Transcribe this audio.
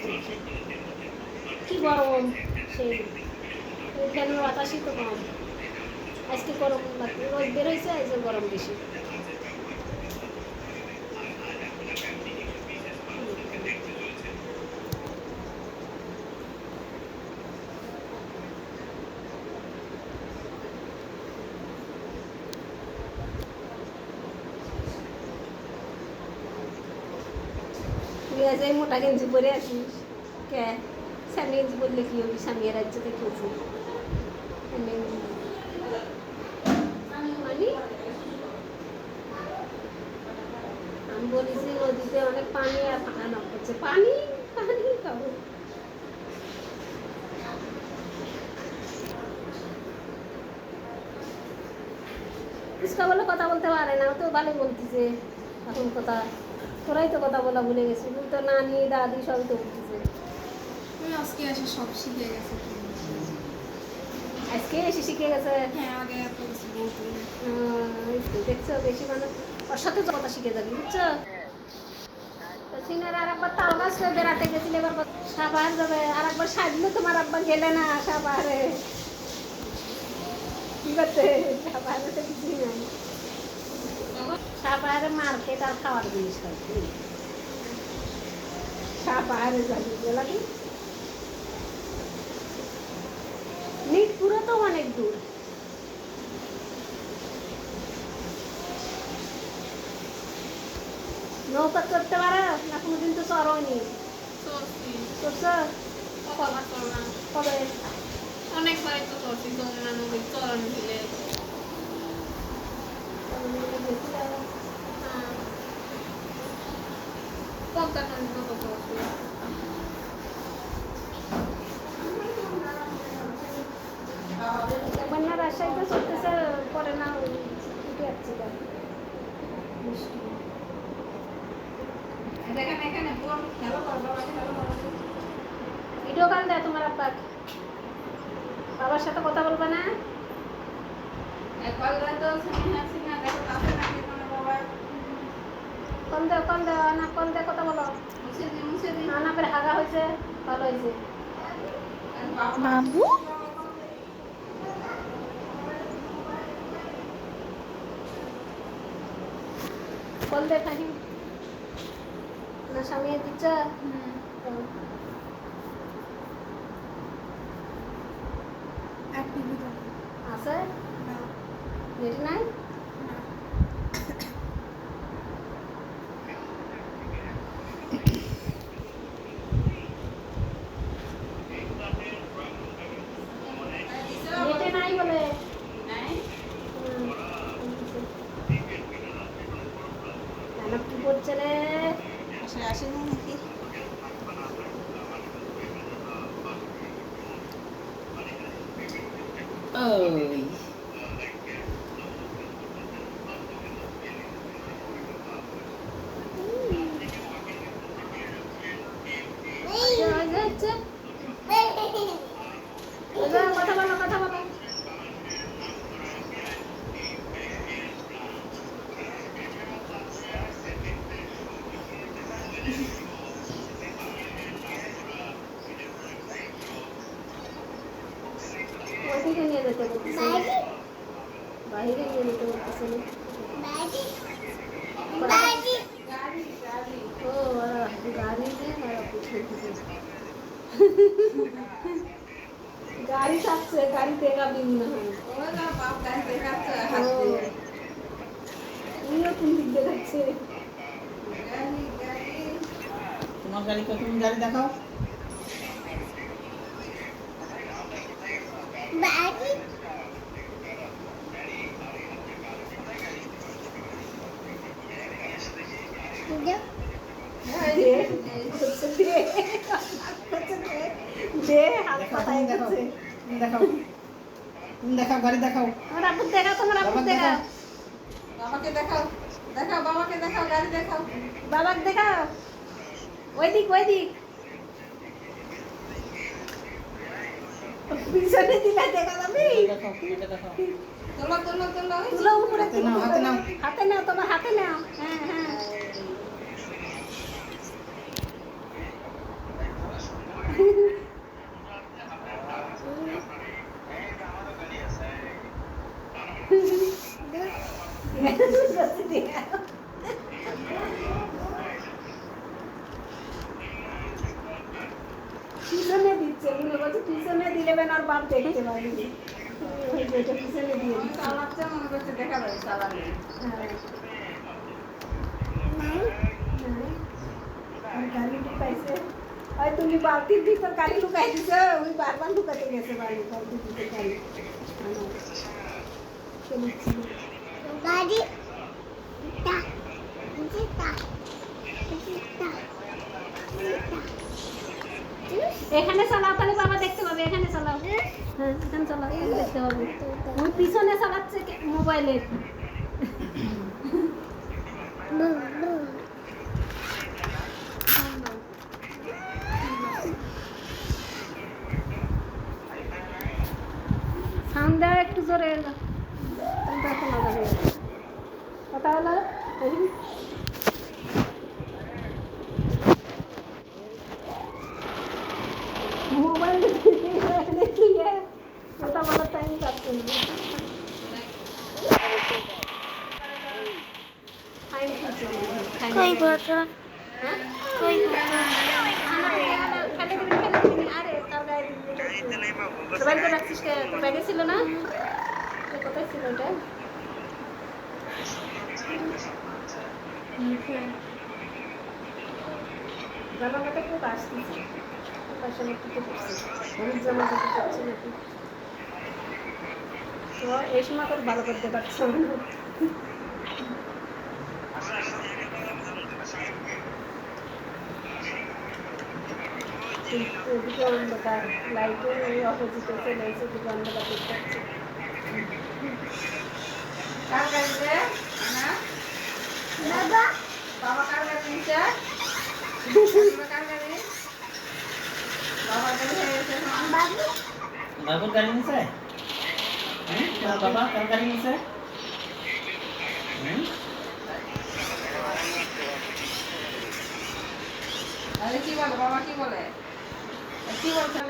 কি গরম সেই ফ্যানের বাতাসই তো কম। আজকে গরম লাগবে, রোদ বের হয়েছে, আজকে গরম বেশি। তুই আজ এই মোটা গেঞ্জি পরে আসিস কে? স্বামী গেঞ্জি বললে কি হবি? স্বামী রাজ্য দেখিয়েছি আমি বলেছি নদীতে অনেক পানি আর পাখানো করছে, পানি পানি খাবো। ফুচকা বলে কথা বলতে পারে না, ও তো ভালো বলতেছে এখন কথা। তোরাই তো কথা বলা ভুলে গেছি, তো নানি দাদি সবই তো বলতেছে। আজকে এসে সব শিখে গেছে। আজকে এসে শিখে গেছে। হ্যাঁ, আগে এত কিছু বলতো না। দেখছো বেশি মানুষ ওর সাথে তো কথা শিখে যাবি, বুঝছো? সিনার আর একবার তাল গাছ বেড়াতে গেছিল, এবার সাপাহার যাবে। আর একবার সাজলে তোমার আব্বা গেলে না সাপাহারে, কি করতে? সাপাহারে তো কিছুই নাই, সাপাহারে মার্কেট আর খাওয়ার জিনিস খাচ্ছি। সাপাহারে যাবি লাগে মিটপুরও তো অনেক দূর। নৌকা চড়তে পারো না? কোনোদিন তো চড়নি। চড়ছ? কবে? অনেকবারই তো করছি, যমুনা নদীর চরণ দিলে। পদ্মা নদীতে তো করছি। একবার না রাজশাহীতে চলতেছে, পরে না উঠে যাচ্ছি বৃষ্টি। ভিডিও কল দেয় তোমার আব্বা, বাবার সাথে কথা বলবে না? কল দেও, কল দেও না, কল দিয়ে কথা বলো না। না করে হাগা হয়েছে, ভালো হয়েছে। বাবু কল দে খাহি না, স্বামী দিচ্ছ আছে নেট নাই? নেটে নাই বলে। কি করছে রে? আসেনি নাকি? ওই কথা বলো, কথা বলো। ওইদিকে নিয়ে যেতে বলতেছে, বাইরে নিয়ে যেতে বলতেছে না। ও গাড়ি গাড়ি থাকছে, গাড়ি দেখাবি মনে হয়। তুমিও কোন দিক দেখাচ্ছে? তোমার গাড়ি তো, তুমি গাড়ি দেখাও। দেখাও, তুমি দেখাও, গাড়ি দেখাও। আমার আব্বু দেখাও, তোমার আব্বু দেখাও, বাবাকে দেখাও, দেখাও বাবাকে দেখাও, গাড়ি দেখাও। বাবাকে দেখাও। ওই দিক, ওই দিক পিছনে দিলে দেখা যাবে। দেখাও, এটা দেখাও। তোলো তোলো তোলো, তুলো উপরে, হাতে নাও, হাতে নাও। হাতে নাও, তোমার হাতে নাও। হ্যাঁ হ্যাঁ, দিচ্ছে মনে করছে পিছনে দিলে বেন আর বাপ দেখতে পারি ওই যেটা পিছনে দিয়ে দিচ্ছে চালাচ্ছে মনে করছে দেখা যায় চালাবে। হ্যাঁ আর গাড়ি লুকাইছে হয় তুমি বালতির ভিতর গাড়ি লুকাই দিছো ওই বারবার লুকাতে গেছে বালতির ভিতর গাড়ি গাড়ি এখানে চালাও তাহলে বাবা দেখতে পাবে এখানে চালাও হ্যাঁ এখানে চালাও এখানে দেখতে পাবে ওই পিছনে চালাচ্ছে মোবাইলে সাউন্ড দেওয়া একটু জোরে এলো তোমরা শোনা যাবে কথা হলো মোবাইল দেখিয়ে কথা বলার টাইম পাচ্ছে না কই বড় কই ব্যাগে ছিল না কোথায় ছিল ওটা জামাটা খুব আসতেছে পাশে একটু করছে হলুদ জামা দিতে পারছে নাকি তো এই সময় করে ভালো করতে পারছো এদিকে অন্ধকার লাইটের ওই অপোজিটে চলে এসে এদিকে অন্ধকার দেখতে পাচ্ছি কার গাড়িতে না বাবা বাবা কার গাড়ি নিচে কার গাড়ি বাবা গাড়ি হয়ে গেছে এখন। বাবু বাবুর গাড়ি নিছে বাবা কার গাড়ি নিছে আরে কি বলে বাবা কি বলে কি বলছে